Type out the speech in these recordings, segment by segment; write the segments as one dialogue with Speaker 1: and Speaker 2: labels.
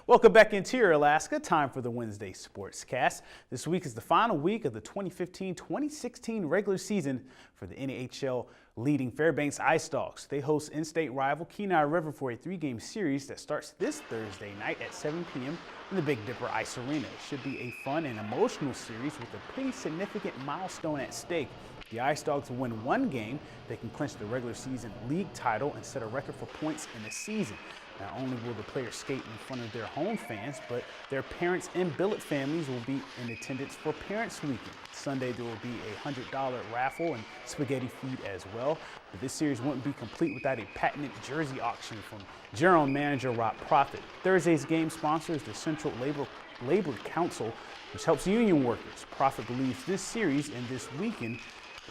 Speaker 1: Welcome back Interior Alaska. Time for the Wednesday Sportscast. This week is the final week of the 2015-2016 regular season for the NAHL leading Fairbanks Ice Dogs. They host in-state rival Kenai River for a three-game series that starts this Thursday night at 7 p.m. in the Big Dipper Ice Arena. It should be a fun and emotional series with a pretty significant milestone at stake. The Ice Dogs will win one game. They can clinch the regular season league title and set a record for points in the season. Not only will the players skate in front of their home fans, but their parents and billet families will be in attendance for Parents Weekend. Sunday there will be a $100 raffle and spaghetti feed as well. But this series wouldn't be complete without a patented jersey auction from General Manager Rob Proffitt. Thursday's game sponsor is the Central Labor Council, which helps union workers. Proffitt believes this series and this weekend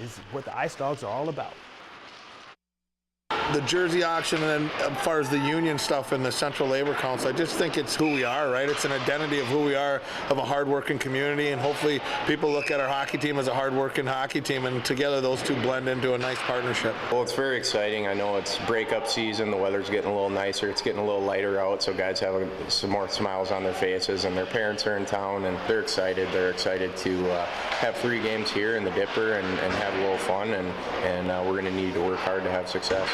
Speaker 1: is what the Ice Dogs are all about.
Speaker 2: The jersey auction, and then as far as the union stuff and the Central Labor Council, I just think it's who we are, right? It's an identity of who we are, of a hard-working community, and hopefully people look at our hockey team as a hard-working hockey team, and together those two blend into a nice partnership.
Speaker 3: Well, it's very exciting. I know it's breakup season. The weather's getting a little nicer. It's getting a little lighter out, so guys have some more smiles on their faces, and their parents are in town, and they're excited. They're excited to have 3 games here in the Dipper and have a little fun, and we're going to need to work hard to have success.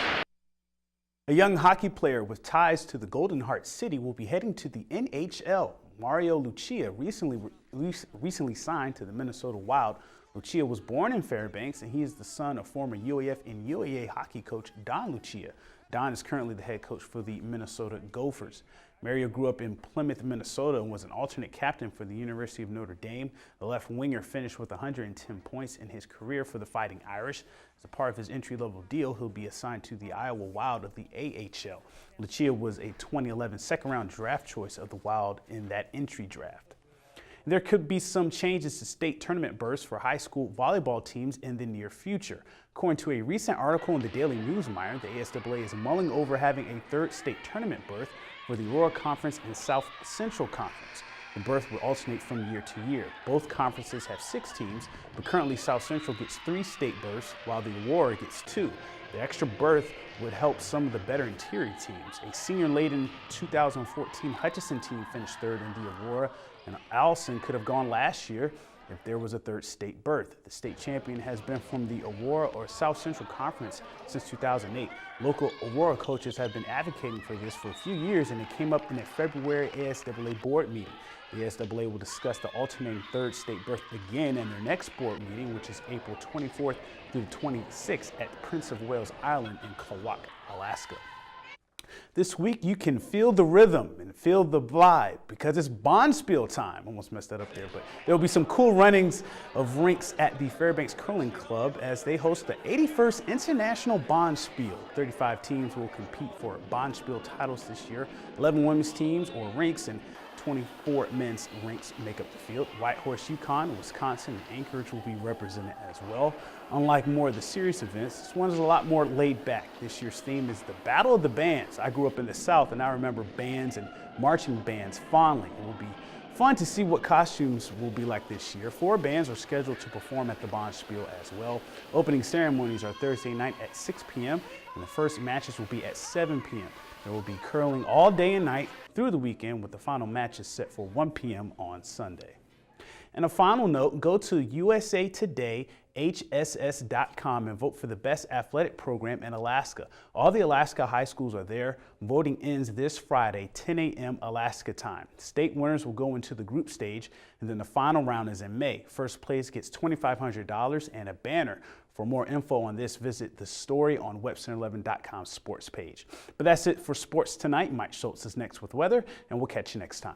Speaker 1: A young hockey player with ties to the Golden Heart City will be heading to the NHL. Mario Lucia recently signed to the Minnesota Wild. Lucia was born in Fairbanks, and he is the son of former UAF and UAA hockey coach Don Lucia. Don is currently the head coach for the Minnesota Gophers. Mario grew up in Plymouth, Minnesota, and was an alternate captain for the University of Notre Dame. The left winger finished with 110 points in his career for the Fighting Irish. As a part of his entry-level deal, he'll be assigned to the Iowa Wild of the AHL. Lucia was a 2011 second-round draft choice of the Wild in that entry draft. There could be some changes to state tournament berths for high school volleyball teams in the near future. According to a recent article in the Daily Newsmire, the ASAA is mulling over having a third state tournament berth for the Aurora Conference and South Central Conference. The berth will alternate from year to year. Both conferences have 6 teams, but currently South Central gets 3 state berths, while the Aurora gets 2. The extra berth would help some of the better interior teams. A senior-laden 2014 Hutchinson team finished 3rd in the Aurora, and Allison could have gone last year if there was a 3rd state berth. The state champion has been from the Aurora or South Central Conference since 2008. Local Aurora coaches have been advocating for this for a few years, and it came up in a February ASAA board meeting. The ASAA will discuss the alternating 3rd state berth again in their next board meeting, which is April 24th through the 26th at Prince of Wales Island in Klawock, Alaska. This week you can feel the rhythm and feel the vibe because it's Bonspiel time. Almost messed that up there, but there'll be some cool runnings of rinks at the Fairbanks Curling Club as they host the 81st International Bonspiel. 35 teams will compete for Bonspiel titles this year. 11 women's teams or rinks and 24 men's rinks make up the field. Whitehorse, Yukon, Wisconsin, and Anchorage will be represented as well. Unlike more of the serious events, this one is a lot more laid back. This year's theme is the Battle of the Bands. I grew up in the South, and I remember bands and marching bands fondly. It will be fun to see what costumes will be like this year. 4 bands are scheduled to perform at the Bonspiel as well. Opening ceremonies are Thursday night at 6 p.m., and the first matches will be at 7 p.m. There will be curling all day and night through the weekend, with the final matches set for 1 p.m. on Sunday. And a final note, go to USA Today, HSS.com and vote for the best athletic program in Alaska. All the Alaska high schools are there. Voting ends this Friday, 10 a.m. Alaska time. State winners will go into the group stage, and then the final round is in May. First place gets $2,500 and a banner. For more info on this, visit the story on Webster11.com sports page. But that's it for sports tonight. Mike Schultz is next with weather, and we'll catch you next time.